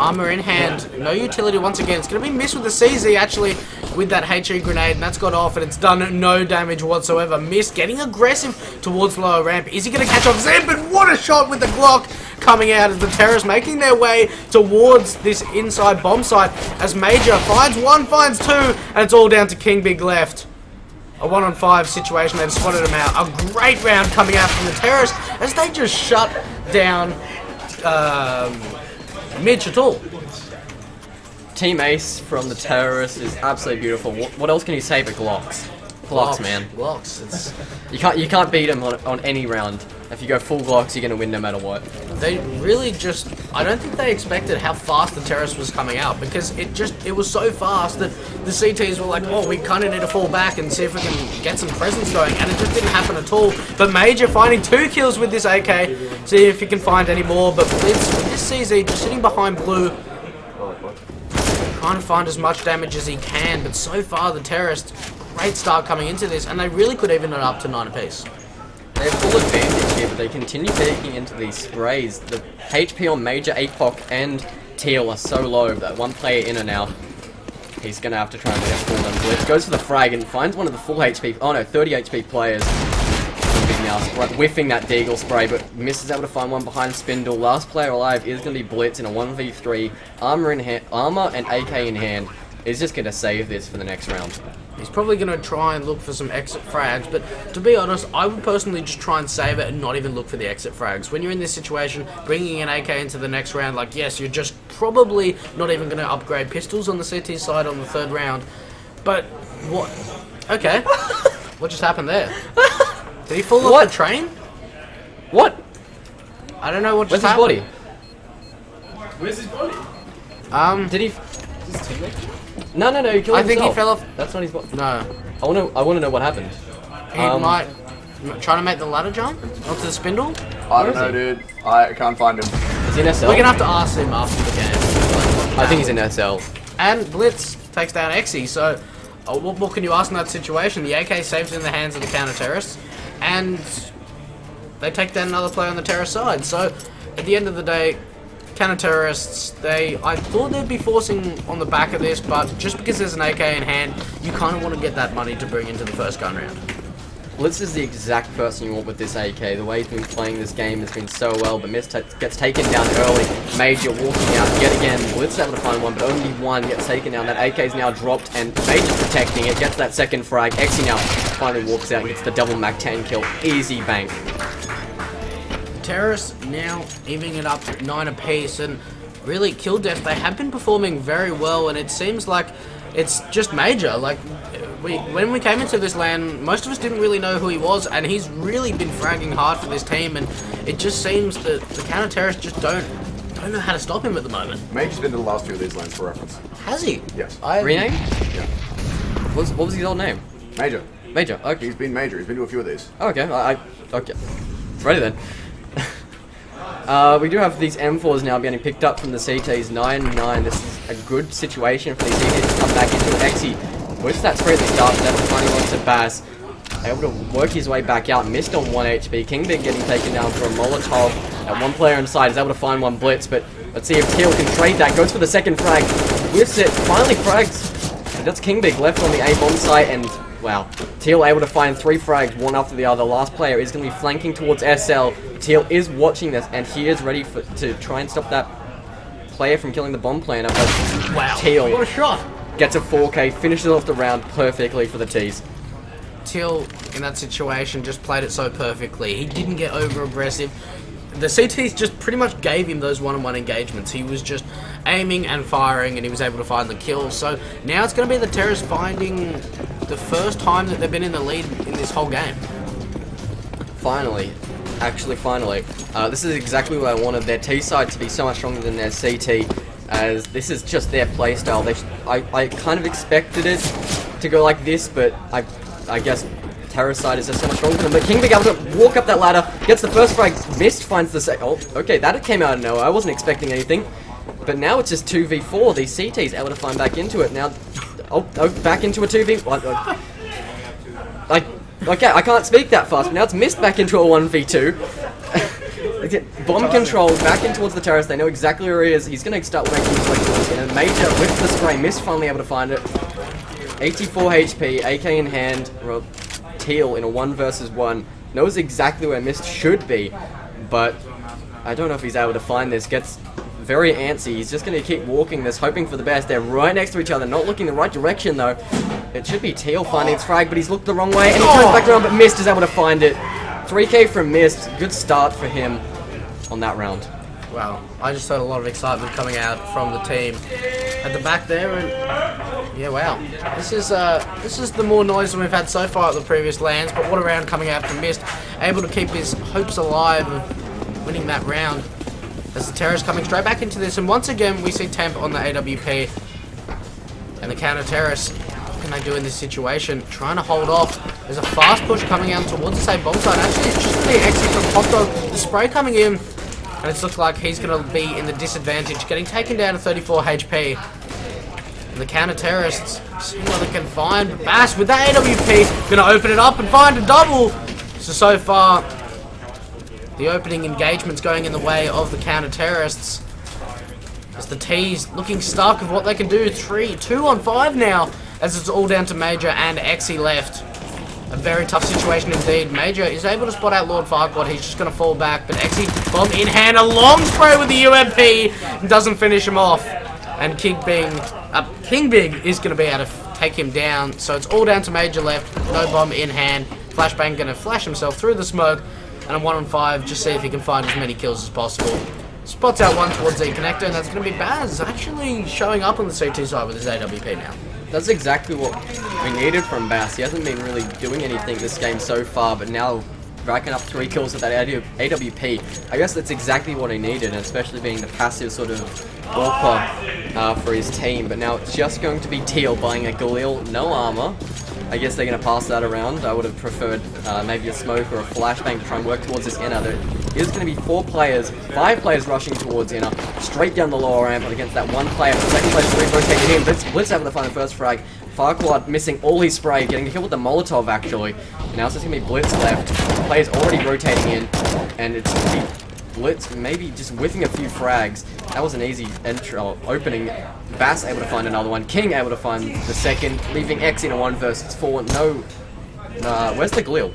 Armor in hand, no utility once again. It's going to be missed with the CZ actually with that HE grenade, and that's got off, and it's done no damage whatsoever. Mist getting aggressive towards lower ramp. Is he going to catch off Zeb? But what a shot with the Glock coming out as the terrorists making their way towards this inside bomb site as Major finds one, finds two, and it's all down to King Big left. A 1-on-5 situation, they've spotted him out. A great round coming out from the terrorists as they just shut down Mitch at all. Team Ace from the terrorists is absolutely beautiful. What else can you say but Glocks? Glocks, man. Glocks. It's... You can't beat them on any round. If you go full Glocks, you're going to win no matter what. They really just... I don't think they expected how fast the terrorist was coming out, because it was so fast that the CTs were like, oh, we kind of need to fall back and see if we can get some presence going, and it just didn't happen at all. But Major finding 2 kills with this AK, see if he can find any more, but Blitz with this CZ just sitting behind Blue, trying to find as much damage as he can, but so far the terrorists, great start coming into this, and they really could even it up to 9 apiece. They have full advantage here, but they continue taking into these sprays. The HP on Major, APOC, and Teal are so low that one player in and out. He's going to have to try and get full on Blitz. Goes for the frag and finds one of the full HP, 30 HP players. Now whiffing that Deagle spray, but misses able to find one behind Spindle. Last player alive is going to be Blitz in a 1v3. Armor and AK in hand. Is just going to save this for the next round. He's probably going to try and look for some exit frags, but to be honest, I would personally just try and save it and not even look for the exit frags. When you're in this situation, bringing an AK into the next round, like, yes, you're just probably not even going to upgrade pistols on the CT side on the 3rd round. But, what? Okay. What just happened there? Did he fall off the train? What? I don't know what just happened. Where's his body? Where's his body? Did he... His teammate? No, he killed himself. I think he fell off. That's not his body. No. I want to know what happened. He might... Trying to make the ladder jump onto the Spindle? I don't know, dude. I can't find him. Is he in SL? We're going to have to ask him after the game. I think he's in SL. And Blitz takes down Exy, so what can you ask in that situation? The AK saves in the hands of the counter-terrorists, and they take down another player on the terrorist side. So, at the end of the day, counter-terrorists, I thought they'd be forcing on the back of this, but just because there's an AK in hand, you kind of want to get that money to bring into the first gun round. Blitz is the exact person you want with this AK. The way he's been playing this game has been so well, but Mist gets taken down early. Major walking out yet again. Blitz is able to find one, but only one gets taken down. That AK is now dropped, and Major's protecting it. Gets that second frag. Exy now finally walks out and gets the double Mac 10 kill. Easy bank. Terrorists now evening it up to 9 apiece, and really, Kill Death, they have been performing very well, and it seems like it's just Major. Like, when we came into this LAN, most of us didn't really know who he was, and he's really been fragging hard for this team, and it just seems that the counter-terrorists just don't know how to stop him at the moment. Major's been to the last few of these LANs for reference. Has he? Yes. Rename? Yeah. What was his old name? Major. Major, okay. He's been Major. He's been to a few of these. Oh, okay, okay. Ready then. We do have these M4s now getting picked up from the CTs 9-9. This is a good situation for these CTs to come back into it. Exy with that spray at the start, but that's finding on to Bass. Able to work his way back out, missed on 1 HP. King Big getting taken down for a Molotov. And one player inside is able to find one Blitz, but let's see if Teal can trade that. Goes for the second frag. Whiffs it, finally frags. And that's King Big left on the A-bomb site, and wow. Teal able to find 3 frags, one after the other. Last player is going to be flanking towards SL. Teal is watching this, and he is ready to try and stop that player from killing the bomb planner. But wow, Teal, what a shot! Gets a 4K, finishes off the round perfectly for the T's. Teal, in that situation, just played it so perfectly. He didn't get over-aggressive. The CTs just pretty much gave him those one-on-one engagements. He was just aiming and firing, and he was able to find the kill. So now it's going to be the terrorists finding the first time that they've been in the lead in this whole game. Finally. Actually, finally. This is exactly what I wanted. Their T side to be so much stronger than their CT, as this is just their playstyle. I kind of expected it to go like this, but I guess Terror side is just so much stronger than them. But King Big able to walk up that ladder, gets the first frag, missed, finds the second. Oh, okay, that came out of nowhere. I wasn't expecting anything. But now it's just 2v4. These CTs able to find back into it. Now, back into a 2v. Okay, I can't speak that fast, but now it's missed back into a 1v2. Bomb control back in towards the terrace. They know exactly where he is. He's going to start working his way towards it. And Major with the spray. Miss finally able to find it. 84 HP, AK in hand. Teal in a 1 versus 1. Knows exactly where Mist should be. But I don't know if he's able to find this. Gets very antsy. He's just going to keep walking this, hoping for the best. They're right next to each other. Not looking the right direction though. It should be Teal finding its frag, but he's looked the wrong way. And he turns back around, but Mist is able to find it. 3k from Mist. Good start for him on that round. Wow, I just heard a lot of excitement coming out from the team at the back there, and yeah, wow. This is the more noise than we've had so far at the previous LANs, but what a round coming out from Mist, able to keep his hopes alive of winning that round. As the Terror's coming straight back into this, and once again we see Temp on the AWP, and the counter Terrorist. What can they do in this situation? Trying to hold off. There's a fast push coming out towards the same bomb site. Actually, it's just the exit from Hot Dog. The spray coming in. And it's looked like he's going to be in the disadvantage, getting taken down to 34 HP. And the counter-terrorists seeing what they can find. Bass with that AWP, going to open it up and find a double. So far, the opening engagement's going in the way of the counter-terrorists. As the T's looking stuck of what they can do. 2 on 5 now, as it's all down to Major and Exy left. A very tough situation indeed. Major is able to spot out Lord Farquaad. He's just going to fall back. But Exy, bomb in hand. A long spray with the UMP. And doesn't finish him off. And King Big is going to be able to take him down. So it's all down to Major left. No bomb in hand. Flashbang going to flash himself through the smoke. And a 1 on 5. Just see if he can find as many kills as possible. Spots out one towards the connector. And that's going to be Baz actually showing up on the CT side with his AWP now. That's exactly what we needed from Bass. He hasn't been really doing anything this game so far, but now racking up 3 kills with that AWP. I guess that's exactly what he needed, and especially being the passive sort of AWPer for his team. But now it's just going to be Teal buying a Galil, no armor. I guess they're going to pass that around. I would have preferred maybe a smoke or a flashbang to try and work towards this inner. There is going to be 5 players rushing towards inner, straight down the lower ramp against that 1 player. The second player's rotated in. Blitz able to find the first frag. Farquaad missing all his spray, getting killed with the Molotov actually. Now it's just going to be Blitz left. The player's already rotating in, and it's going to be Blitz maybe just whiffing a few frags. That was an easy opening. Bass able to find another one. King able to find the second, leaving X in a 1 versus 4. Where's the Galil?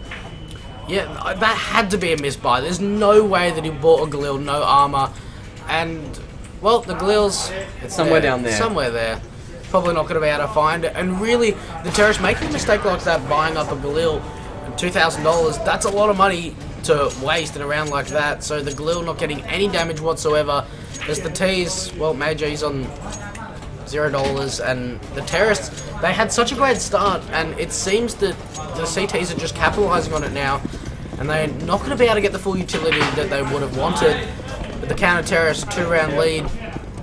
Yeah, that had to be a misbuy. There's no way that he bought a Galil, no armor. And, well, the Galil's... It's somewhere down there. Somewhere there. Probably not going to be able to find it. And really, the terrorists making a mistake like that, buying up a Galil, $2,000, that's a lot of money to waste in a round like that. So the Galil not getting any damage whatsoever. As the T's, well, Major, he's on $0, and the terrorists, they had such a great start, and it seems that the CTs are just capitalizing on it now, and they're not going to be able to get the full utility that they would have wanted. But the counter-terrorists, 2-round lead,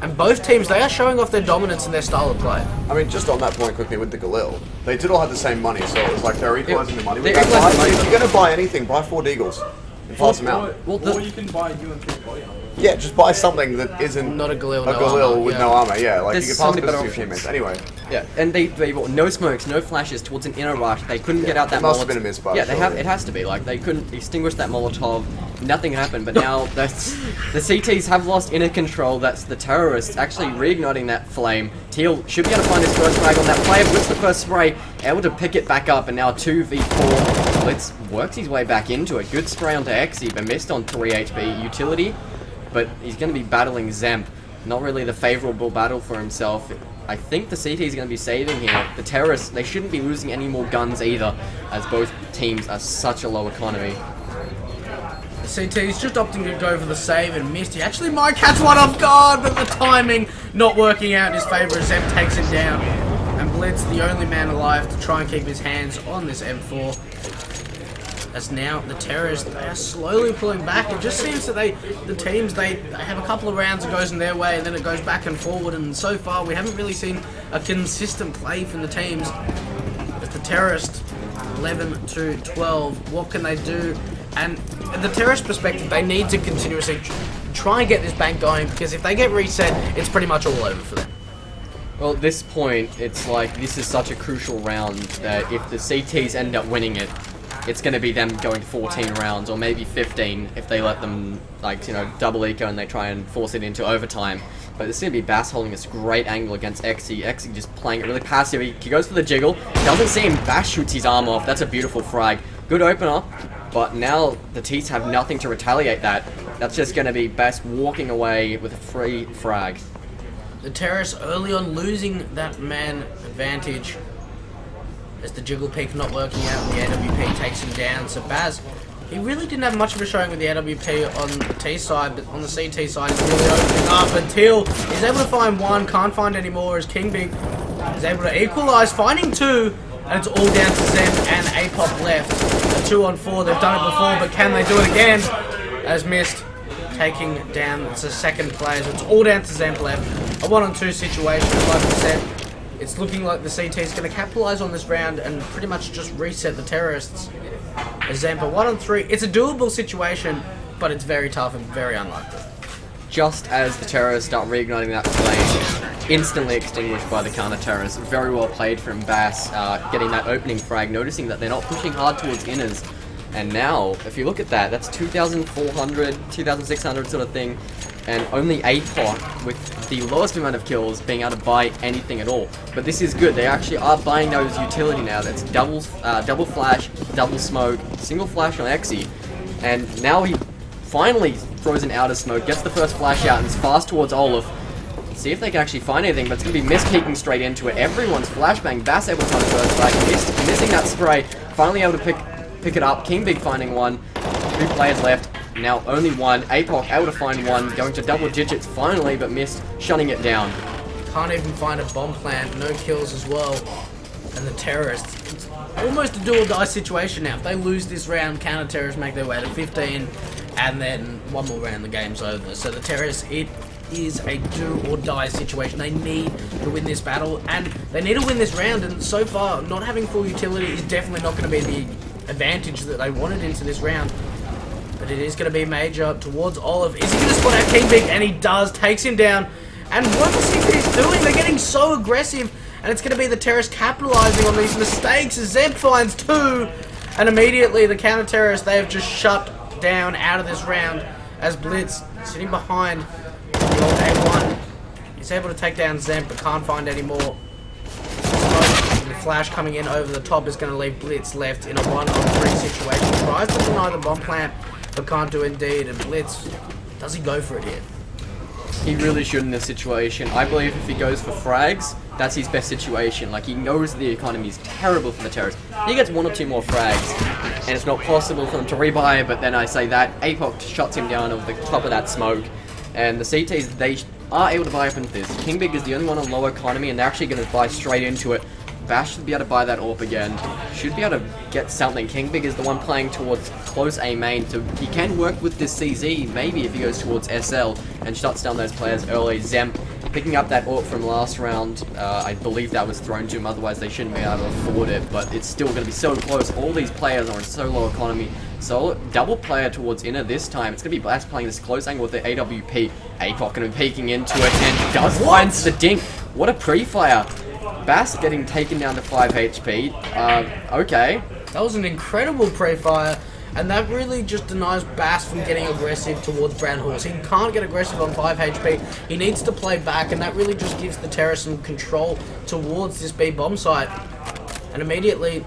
and both teams, they are showing off their dominance in their style of play. I mean, just on that point quickly with the Galil, they did all have the same money, so it was like they're equalizing the money. They're equalizing the money. If you're going to buy anything, buy 4 Deagles and pass them out. Or you can buy UMP body armor. Yeah, just buy something that isn't Not a Galil, with no armor. Yeah, like There's you so can many pass better this to your options. teammates. Anyway, Yeah, and they bought no smokes, no flashes towards an inner rush. They couldn't get out that it must Molotov. have been a misbuy, Yeah, surely. it has to be. Like, they couldn't extinguish that Molotov. Nothing happened, but now the CTs have lost inner control. That's the terrorists actually reigniting that flame. Teal should be able to find his first frag on that player. Blitz the first spray, able to pick it back up, and now 2v4. Blitz works his way back into it. Good spray onto Exy, but missed on 3 HP utility. But he's going to be battling Zemp. Not really the favourable battle for himself. I think the CT is going to be saving here. The terrorists, they shouldn't be losing any more guns either, as both teams are such a low economy. The CT's just opting to go for the save and missed. He actually might catch one off guard, but the timing not working out in his favour as Zemp takes him down. And Blitz, the only man alive to try and keep his hands on this M4. As now the terrorists, they are slowly pulling back. It just seems that the teams, they have a couple of rounds that goes in their way and then it goes back and forward, and so far we haven't really seen a consistent play from the teams. As the terrorists, 11 to 12, what can they do? And at the terrorist perspective, they need to continuously try and get this bank going, because if they get reset, it's pretty much all over for them. Well, at this point, it's like this is such a crucial round that if the CTs end up winning it, it's going to be them going 14 rounds or maybe 15 if they let them, like, you know, double eco and they try and force it into overtime. But it's going to be Bass holding this great angle against Exy. Exy just playing it really passive. He goes for the jiggle. Doesn't see him. Bass shoots his arm off. That's a beautiful frag. Good opener. But now the Teats have nothing to retaliate that. That's just going to be Bass walking away with a free frag. The Terrace early on losing that man advantage as the jiggle peak not working out and the AWP takes him down. So Baz, he really didn't have much of a showing with the AWP on the T side, but on the CT side he's really opening up until he's able to find one, can't find any more as King Big is able to equalise, finding two, and it's all down to Zen and APOP left. A 2-on-4, they've done it before, but can they do it again? As missed. Taking down the second player. So it's all down to Zemp left. A 1-on-2 situation, like I said. It's looking like the CT is going to capitalise on this round and pretty much just reset the terrorists. As Zemp a 1-on-3. It's a doable situation, but it's very tough and very unlikely. Just as the terrorists start reigniting that flame, instantly extinguished by the counter-terrorists. Very well played from Bass, getting that opening frag, noticing that they're not pushing hard towards inners. And now, if you look at that, that's 2,400, 2,600 sort of thing, and only APOC with the lowest amount of kills being able to buy anything at all. But this is good. They actually are buying those utility now. That's double flash, double smoke, single flash on Exy, and now he finally throws an outer smoke, gets the first flash out, and is fast towards Olaf. See if they can actually find anything, but it's going to be Mist peeking straight into it. Everyone's flashbang. Bass able to find the first flag, missing that spray, finally able to pick it up. King Big finding one. 2 players left. Now only one. APOC able to find one. Going to double digits finally, but missed. Shutting it down. Can't even find a bomb plant. No kills as well. And the terrorists. It's almost a do or die situation now. If they lose this round, counter terrorists make their way to 15. And then one more round, the game's over. So the terrorists, it is a do or die situation. They need to win this battle. And they need to win this round. And so far, not having full utility is definitely not going to be the advantage that they wanted into this round, but it is going to be major towards Olive. Is he going to spot out King Big? And he does, takes him down. And what the CP's doing, they're getting so aggressive, and it's going to be the terrorists capitalizing on these mistakes as Zemp finds 2, and immediately the counter terrorists, they have just shut down out of this round as Blitz sitting behind the old A1. He's able to take down Zemp but can't find any more. The flash coming in over the top is going to leave Blitz left in a 1-on-3 situation. Tries to deny the bomb plant, but can't do indeed. And Blitz, does he go for it here? He really should in this situation. I believe if he goes for frags, that's his best situation. Like, he knows the economy is terrible for the terrorists. He gets 1 or 2 more frags, and it's not possible for them to rebuy, but then I say that. APOC shuts him down over the top of that smoke. And the CTs, they are able to buy up into this. King Big is the only one on low economy, and they're actually going to buy straight into it. Bash should be able to buy that AWP again. Should be able to get something. King Big is the one playing towards close A main, so he can work with this CZ, maybe if he goes towards SL and shuts down those players early. Zemp picking up that AWP from last round. I believe that was thrown to him, otherwise they shouldn't be able to afford it, but it's still going to be so close. All these players are in so low economy. So double player towards inner this time. It's going to be Bass playing this close angle with the AWP. APOC going to be peeking into it and does find the dink. What a pre-fire. Bass getting taken down to 5 HP. Okay. That was an incredible pre-fire, and that really just denies Bass from getting aggressive towards Brown Horse. He can't get aggressive on 5 HP. He needs to play back, and that really just gives the terrorists some control towards this B bomb site. And immediately,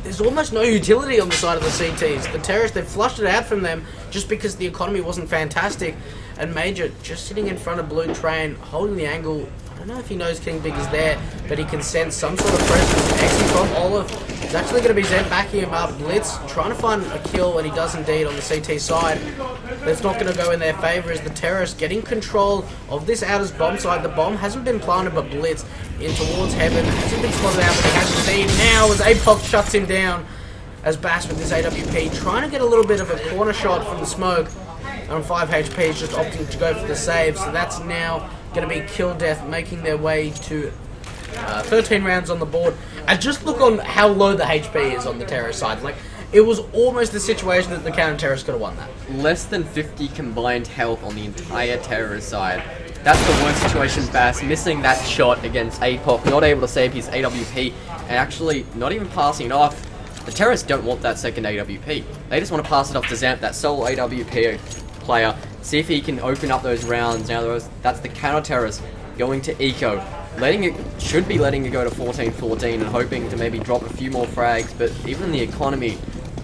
there's almost no utility on the side of the CTs. The terrorists, they've flushed it out from them just because the economy wasn't fantastic. And Major just sitting in front of Blue Train, holding the angle. I don't know if he knows King Big is there, but he can sense some sort of presence. Exit from Olaf. It's actually going to be Zen backing him up. Blitz trying to find a kill, and he does indeed on the CT side. But it's not going to go in their favour as the terrorists getting control of this outer's bomb side. The bomb hasn't been planted, but Blitz in towards heaven. Hasn't been spotted out, but he has indeed now as APOC shuts him down. As Bass with his AWP trying to get a little bit of a corner shot from the smoke. On 5 HP is just opting to go for the save. So that's now going to be kill death, making their way to 13 rounds on the board. And just look on how low the HP is on the terrorist side. Like, it was almost the situation that the counter-terrorists could have won that. Less than 50 combined health on the entire terrorist side. That's the worst situation. Bass missing that shot against APOC, not able to save his AWP, and actually not even passing it off. The terrorists don't want that second AWP. They just want to pass it off to Zamp, that sole AWP player, see if he can open up those rounds. Now that's the counter-terrorist going to Eco. Should be letting it go to 14-14 and hoping to maybe drop a few more frags, but even in the economy,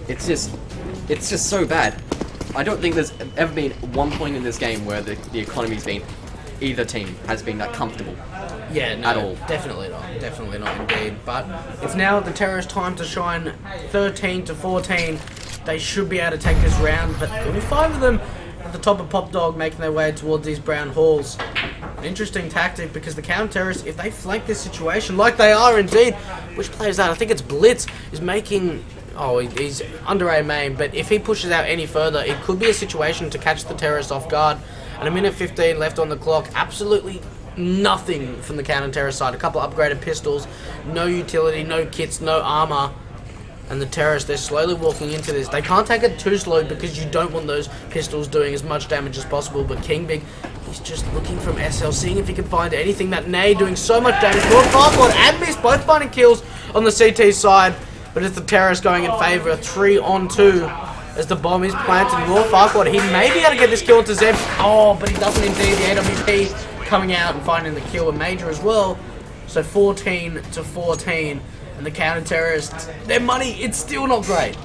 it's just so bad. I don't think there's ever been one point in this game where the economy's been, either team has been that comfortable. Yeah, no, at all. Definitely not indeed. But it's now the terrorist time to shine. 13-14. They should be able to take this round, but there'll be 5 of them at the top of Pop Dog making their way towards these brown halls. An interesting tactic because the counter-terrorists, if they flank this situation, like they are indeed, which plays that? I think it's Blitz, is making... Oh, he's under a main, but if he pushes out any further, it could be a situation to catch the terrorists off guard. And a minute 15 left on the clock. Absolutely nothing from the counter-terrorist side. A couple of upgraded pistols, no utility, no kits, no armor. And the terrorists, they're slowly walking into this. They can't take it too slow because you don't want those pistols doing as much damage as possible. But King Big, he's just looking from SL, seeing if he can find anything. That nade doing so much damage. Lord Farquaad and Miss both finding kills on the CT side. But it's the terrorists going in favour of 3-on-2 as the bomb is planted. Lord Farquaad, he may be able to get this kill to Zeb. Oh, but he doesn't indeed. The AWP coming out and finding the kill with Major as well. So 14-14. And the counter-terrorists, their money, it's still not great.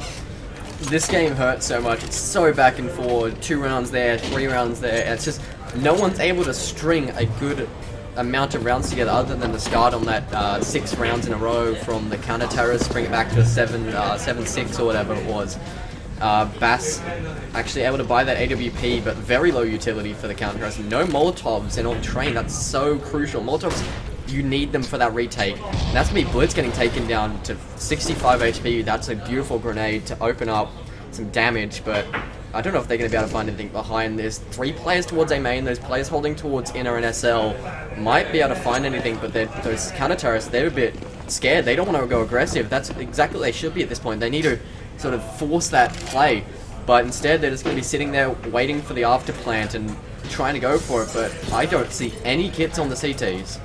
This game hurts so much. It's so back and forward. 2 rounds there, 3 rounds there. It's just no one's able to string a good amount of rounds together other than the start on that 6 rounds in a row from the counter-terrorists, bring it back to a 7-6 or whatever it was. Bass actually able to buy that AWP, but very low utility for the counter-terrorists. No Molotovs in on train. That's so crucial. Molotovs, you need them for that retake. And that's going to be Blitz getting taken down to 65 HP. That's a beautiful grenade to open up some damage, but I don't know if they're going to be able to find anything behind this. 3 players towards A main, those players holding towards inner and SL might be able to find anything, but those counter-terrorists, they're a bit scared. They don't want to go aggressive. That's exactly what they should be at this point. They need to sort of force that play, but instead they're just going to be sitting there waiting for the after plant and trying to go for it, but I don't see any kits on the CTs.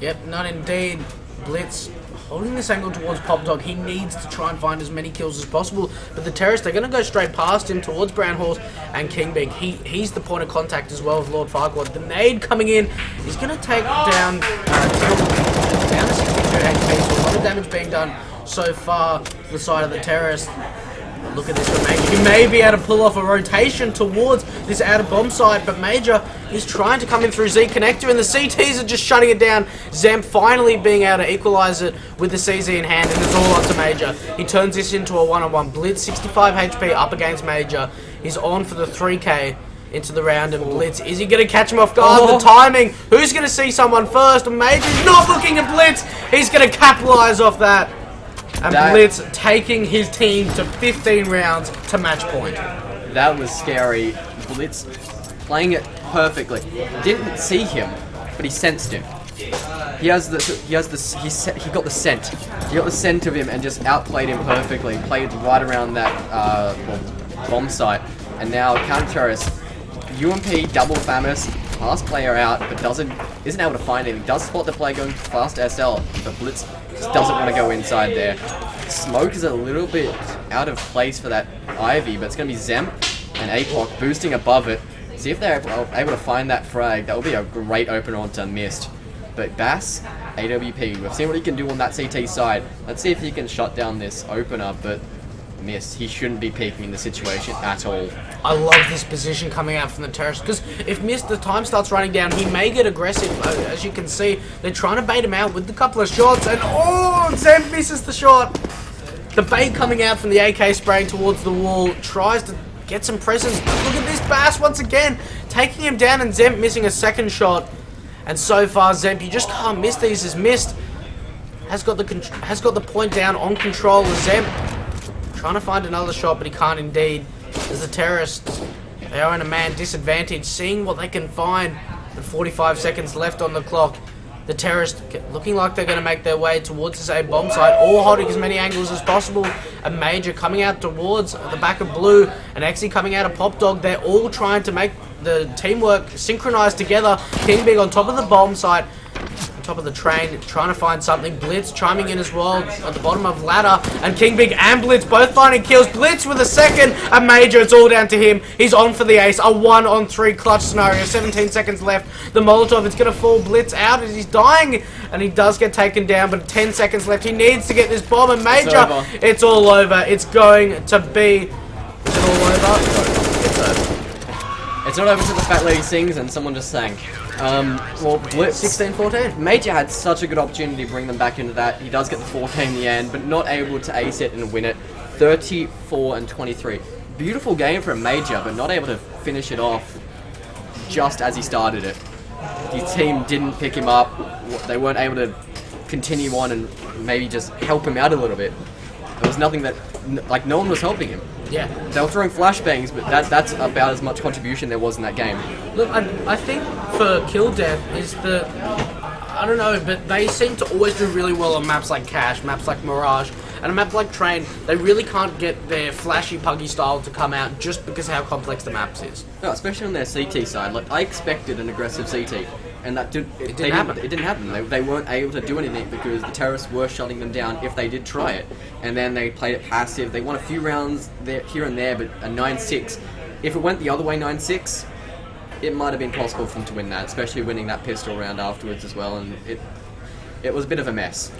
Yep, not indeed. Blitz holding this angle towards Pop Dog. He needs to try and find as many kills as possible. But the terrorists, they're going to go straight past him towards Brown Halls and King Big. He's the point of contact as well with Lord Farquaad. The nade coming in is going to take down to 62 HP. So a lot of damage being done so far to the side of the terrorists. Look at this for Major. He may be able to pull off a rotation towards this outer bomb site, but Major is trying to come in through Z connector, and the CTs are just shutting it down. Zem finally being able to equalize it with the CZ in hand, and it's all up to Major. He turns this into a 1-on-1. Blitz, 65 HP up against Major. He's on for the 3K into the round, and Blitz, is he going to catch him off guard? The timing, who's going to see someone first? And Major's not looking at Blitz. He's going to capitalize off that. And Blitz taking his team to 15 rounds to match point. That was scary. Blitz playing it perfectly. Didn't see him, but he sensed him. He got the scent. He got the scent of him and just outplayed him perfectly. Played right around that bomb site. And now counter-terrorist, UMP double famous, fast player out, but isn't able to find anything. Does spot the player going fast SL, but Blitz just doesn't want to go inside there. Smoke is a little bit out of place for that Ivy, but it's going to be Zemp and APOC boosting above it. See if they're able to find that frag. That will be a great opener onto Mist. But Bass, AWP, we've seen what he can do on that CT side. Let's see if he can shut down this opener, but Mist, he shouldn't be peeking in the situation at all. I love this position coming out from the terrorists, because if Mist, the time starts running down, he may get aggressive. As you can see, they're trying to bait him out with a couple of shots, and oh, Zemp misses the shot. The bait coming out from the AK spraying towards the wall, tries to get some presence. Look at this Bass once again, taking him down, and Zemp missing a second shot. And so far, Zemp, you just can't miss these, as Mist has got the point down on control as Zemp. Trying to find another shot, but he can't indeed. As the terrorists, they are in a man disadvantage, seeing what they can find. With 45 seconds left on the clock, the terrorists looking like they're going to make their way towards this A bomb site, all holding as many angles as possible. A Major coming out towards the back of Blue, and Exy coming out of Pop Dog. They're all trying to make the teamwork synchronized together. King Big on top of the bomb site. top of the train, trying to find something. Blitz chiming in as well at the bottom of ladder, and King Big and Blitz both finding kills. Blitz with a second, a major. It's all down to him. He's on for the ace. A 1-on-3 clutch scenario. 17 seconds left. The Molotov is going to fall Blitz out as he's dying, and he does get taken down. But 10 seconds left. He needs to get this bomb, and major. It's all over. It's going to be. Is it all over? It's over. It's not over to the fat lady sings and someone just sang. Well, Blitz 16-14. Major had such a good opportunity to bring them back into that. He does get the 14 in the end, but not able to ace it and win it. 34-23. Beautiful game for a Major, but not able to finish it off just as he started it. His team didn't pick him up. They weren't able to continue on and maybe just help him out a little bit. There was nothing that, like, no one was helping him. Yeah. They were throwing flashbangs, but that's about as much contribution there was in that game. Look, I think for Kill Death is that, I don't know, but they seem to always do really well on maps like Cash, maps like Mirage, and a map like Train. They really can't get their flashy, puggy style to come out just because of how complex the maps is. No, especially on their CT side. Like, I expected an aggressive CT, and that it didn't happen. It didn't happen. They weren't able to do anything because the terrorists were shutting them down if they did try it. And then they played it passive. They won a few rounds there, here and there, but a 9-6. If it went the other way, 9-6, it might have been possible for them to win that, especially winning that pistol round afterwards as well. And it was a bit of a mess.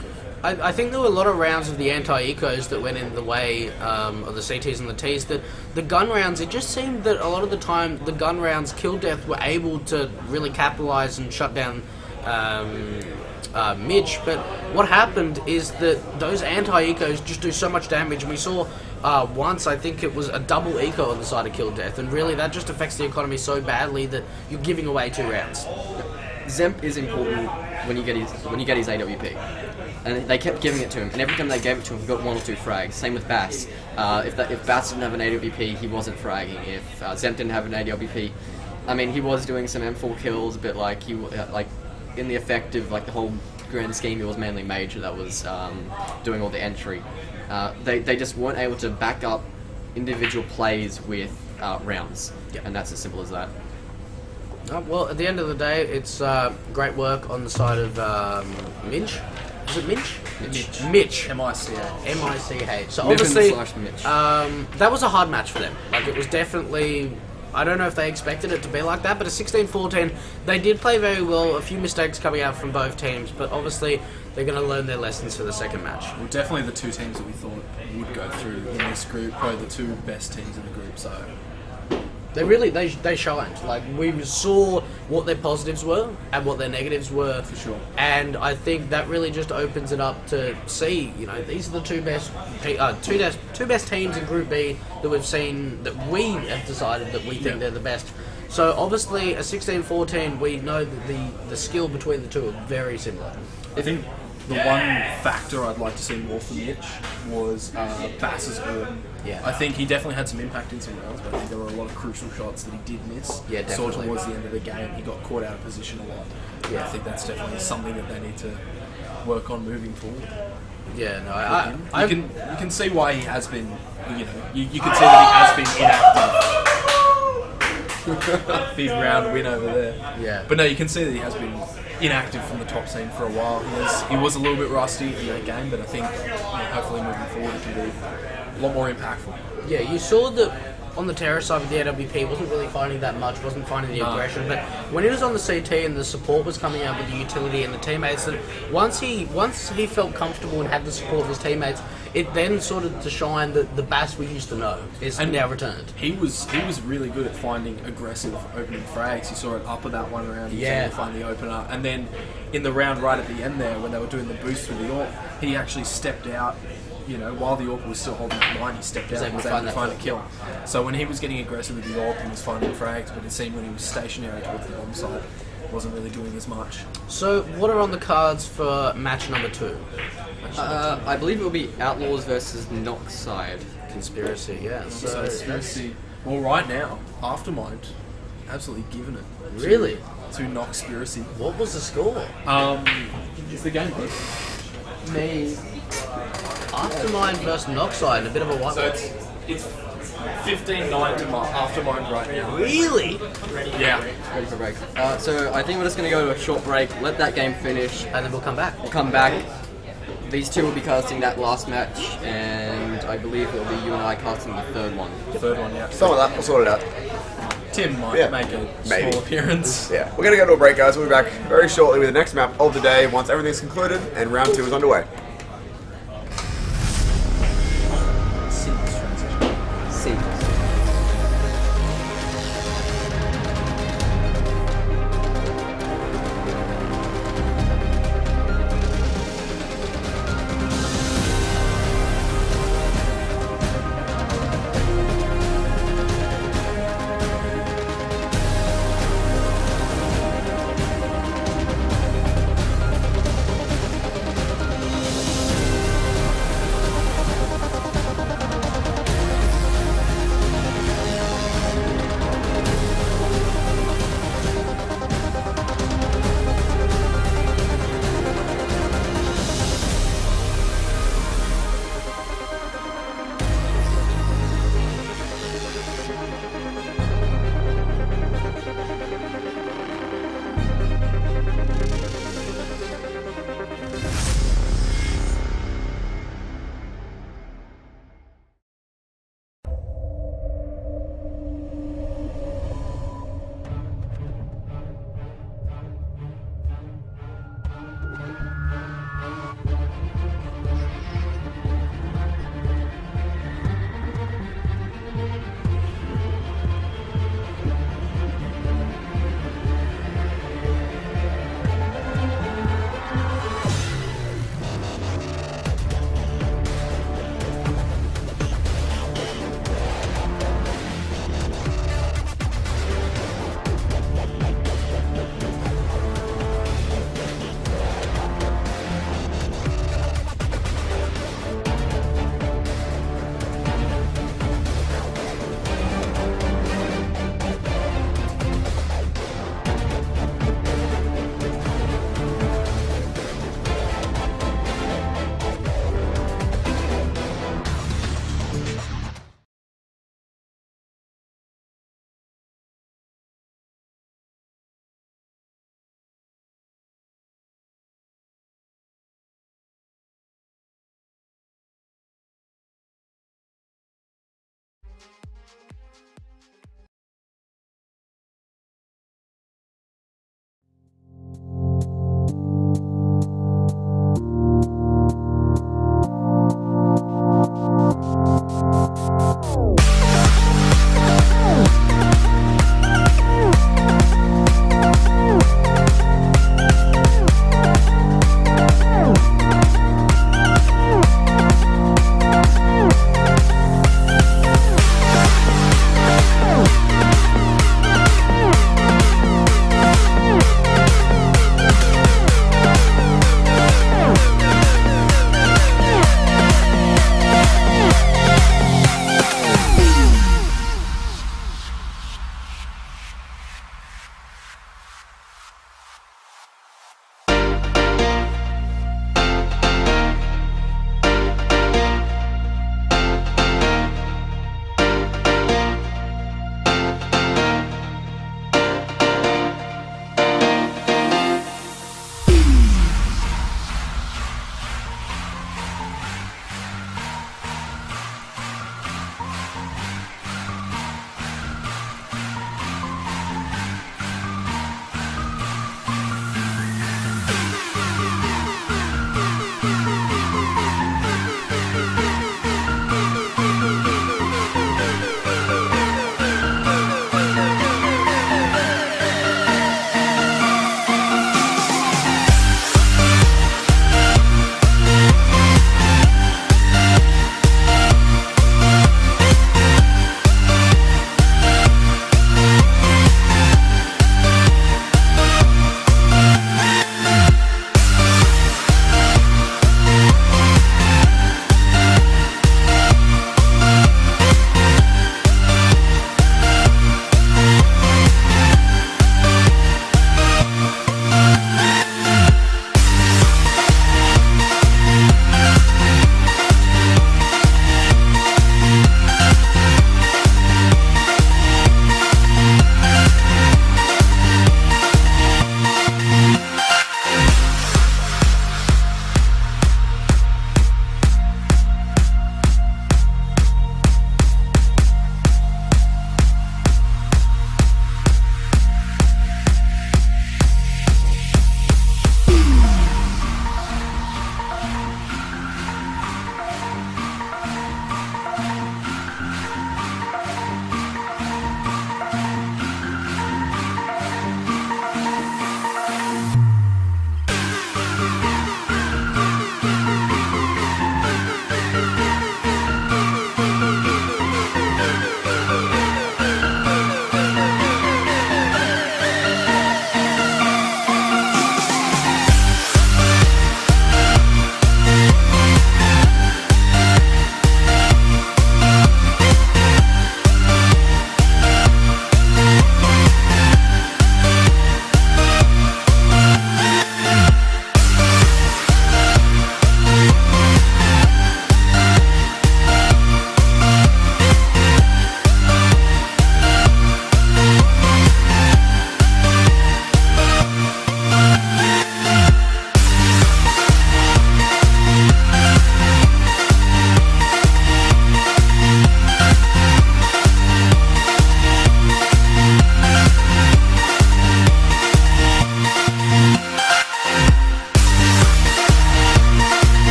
I think there were a lot of rounds of the anti-ecos that went in the way of the CTs and the Ts. That the gun rounds, it just seemed that a lot of the time the gun rounds, Kill Death were able to really capitalize and shut down Mitch. But what happened is that those anti-ecos just do so much damage. And we saw once, I think it was a double eco on the side of Kill Death, and really that just affects the economy so badly that you're giving away 2 rounds. Zemp is important when you get his AWP. And they kept giving it to him, and every time they gave it to him, he got 1 or 2 frags. Same with Bass. If Bass didn't have an AWP, he wasn't fragging. If Zemp didn't have an AWP, I mean, he was doing some M4 kills, but like in the effective, like the whole grand scheme, he was mainly Major that was doing all the entry. They just weren't able to back up individual plays with rounds, and that's as simple as that. Well, at the end of the day, it's great work on the side of Minch. Is it Minch? Mitch. M-I-C-H. M-I-C-H. So obviously, Mitch. that was a hard match for them. Like, it was definitely... I don't know if they expected it to be like that, but a 16-14, they did play very well. A few mistakes coming out from both teams, but obviously they're going to learn their lessons for the second match. Well, definitely the 2 teams that we thought would go through in this group, probably the 2 best teams in the group, so... They really, they shined. Like, we saw what their positives were and what their negatives were. For sure. And I think that really just opens it up to see, you know, these are the two best teams in Group B that we've seen, that we have decided that we think they're the best. So obviously, a 16-14, we know that the skill between the two are very similar. I think the one factor I'd like to see more from Mitch was Bass's earn. Yeah. I think he definitely had some impact in some rounds, but I think there were a lot of crucial shots that he did miss. Yeah, definitely. So towards the end of the game, he got caught out of position a lot. Yeah. I think that's definitely something that they need to work on moving forward. Yeah, no, you can see why he has been, you know, you can see that he has been inactive. Big round win over there. Yeah. But no, you can see that he has been inactive from the top scene for a while. He was a little bit rusty in that game, but I think hopefully moving forward he can be a lot more impactful. Yeah, you saw that on the terror side with the AWP, wasn't really finding that much, wasn't finding the aggression, but when he was on the CT and the support was coming out with the utility and the teammates, that once he felt comfortable and had the support of his teammates, it then sort of to shine that the Bass we used to know is now returned. He was really good at finding aggressive opening frags. You saw it up at that one round. He was able to find the opener, and then in the round right at the end there, when they were doing the boost with the AWP, he actually stepped out. You know, while the AWP was still holding that line, he stepped out and was able to find a kill. So when he was getting aggressive with the AWP, he was finding frags, but it seemed when he was stationary towards the bomb side, he wasn't really doing as much. So what are on the cards for match number 2? I believe it will be Outlaws versus Nox side. Conspiracy, yeah. So Conspiracy. Well, right now, Aftermind, absolutely given it. Really? To Noxspiracy. What was the score? It's the game, bro. Me. Aftermind versus Noxide, a bit of a one. So it's 15-9 to after mine right now. Really? Yeah. Ready for break. So I think we're just going to go to a short break, let that game finish, And then we'll come back. we'll come back. These two will be casting that last match, and I believe it'll be you and I casting the third one. Third one, yeah. Some of that, we'll sort it out. Tim might make a maybe. small appearance. Yeah, we're gonna go to a break, guys. We'll be back very shortly with the next map of the day once everything's concluded and round 2 is underway. See.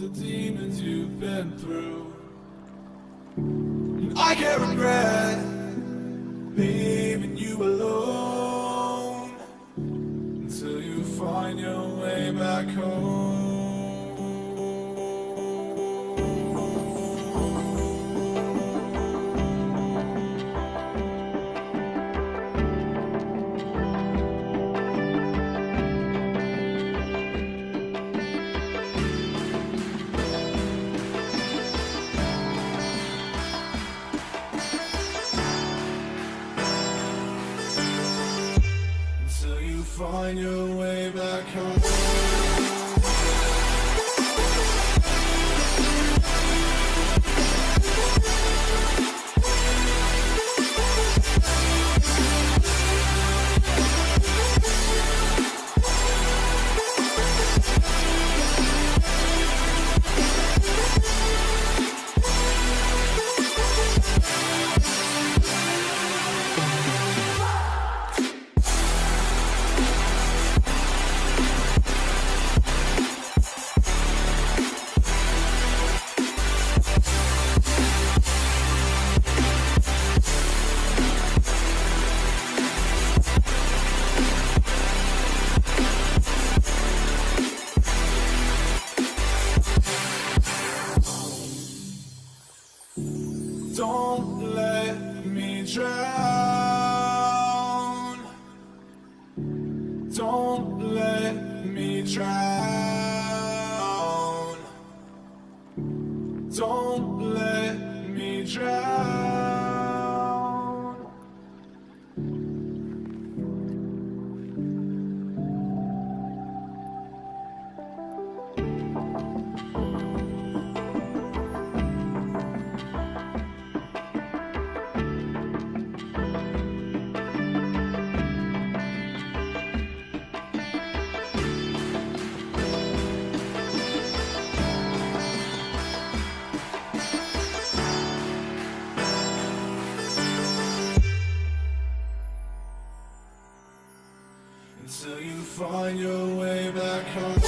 the demons you've been through. And I can't regret leaving you alone until you find your way back home. find your way back home. Don't let me drown. Don't let me drown. Don't let me drown. Until you find your way back home.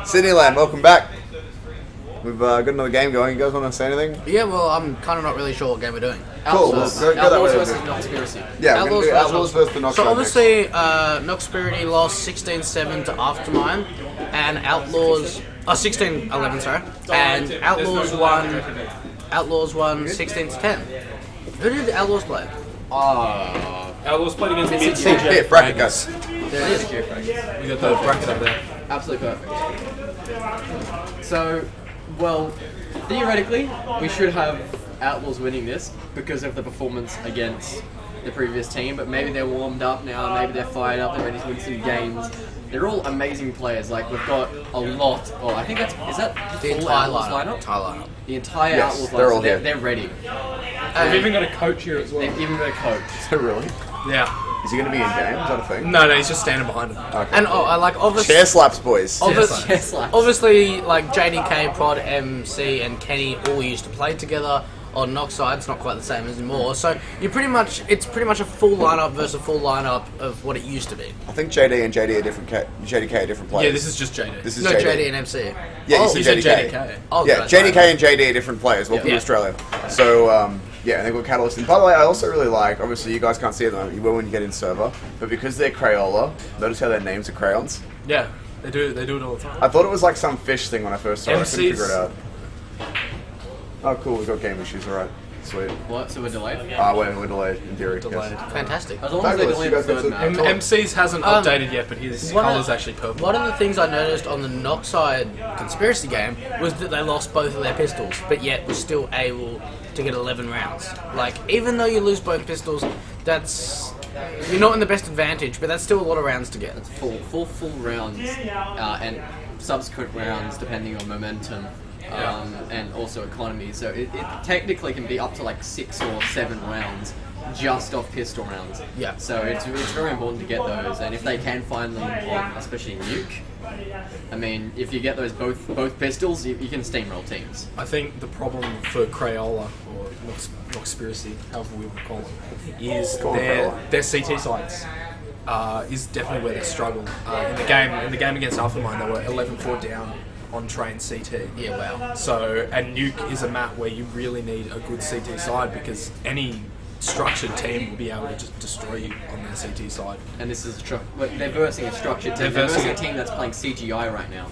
Sydney LAN, welcome back. We've got another game going. You guys want to say anything? Yeah, well, I'm kind of not really sure what game we're doing. Cool. Outlaws, Go that way. versus Noxpiracy. Yeah, we're going to do Outlaws versus the Noxpiracy. So obviously, Noxpiracy lost 16-7 to Aftermind, and Outlaws... Oh, 16-11, sorry. And Outlaws won 16-10. Who did the Outlaws play? Outlaws played against mid Yeah, bracket guys. There it is. We got the bracket up there. Absolutely perfect. So, well, theoretically, we should have Outlaws winning this because of the performance against the previous team, but maybe they're warmed up now, maybe they're fired up, they're ready to win some games. They're all amazing players. Like, we've got a lot. Oh, I think is that The full entire Outlaws lineup. lineup? The entire Yes, Outlaws they're lineup. all here. They're ready. We've even got a coach here as well. They've even got a coach. Really? Yeah. Is he going to be in game? Is that a thing? No, he's just standing behind him. Okay. And I like obviously... Chair slaps, boys. Yes, like- Obviously, like JDK, Prod, MC, and Kenny all used to play together on Nox side. It's not quite the same anymore. So it's pretty much a full lineup versus a full lineup of what it used to be. I think JD and JD are different. JDK are different players. Yeah, this is just JD. This is No, JD. JD and MC. Yeah, Oh, you You said said JDK. JDK. Oh, Yeah, right, JDK sorry. and JD are different players. Welcome to Yeah. Australia. So, yeah, and they've got Catalyst. And by the way, I also really like, obviously you guys can't see them, you will when you get in server, but because they're Crayola, notice how their names are crayons? Yeah, they do it all the time. I thought it was like some fish thing when I first saw it. I couldn't MCs. figure it out. Oh, cool, we've got game issues, alright. Sweet. What? So we're delayed? We're delayed, in theory. Delayed. Yes. Fantastic. As long as they Fabulous, delay you the guys got third some- map. MC's hasn't updated yet, but his one of- colour's actually purple. One of the things I noticed on the Nox side conspiracy game was that they lost both of their pistols, but yet were still able to get 11 rounds. Like, even though you lose both pistols, you're not in the best advantage, but that's still a lot of rounds to get. Full rounds, and subsequent rounds depending on momentum. And also economy, so it technically can be up to like 6 or 7 rounds just off pistol rounds. Yeah. So it's very important to get those, and if they can find them on, especially Nuke, I mean, if you get those both pistols, you can steamroll teams. I think the problem for Crayola, or Noxpiracy, however we would call it, is Call it their Crayola. CT sites. Is definitely where they struggle. In the game against Alphamine, they were 11-4 down on train CT. Yeah, wow. So, and Nuke is a map where you really need a good CT side because any structured team will be able to just destroy you on their CT side. And this is they're versing a structured team. They're They're versing versing a team that's playing CGI right now.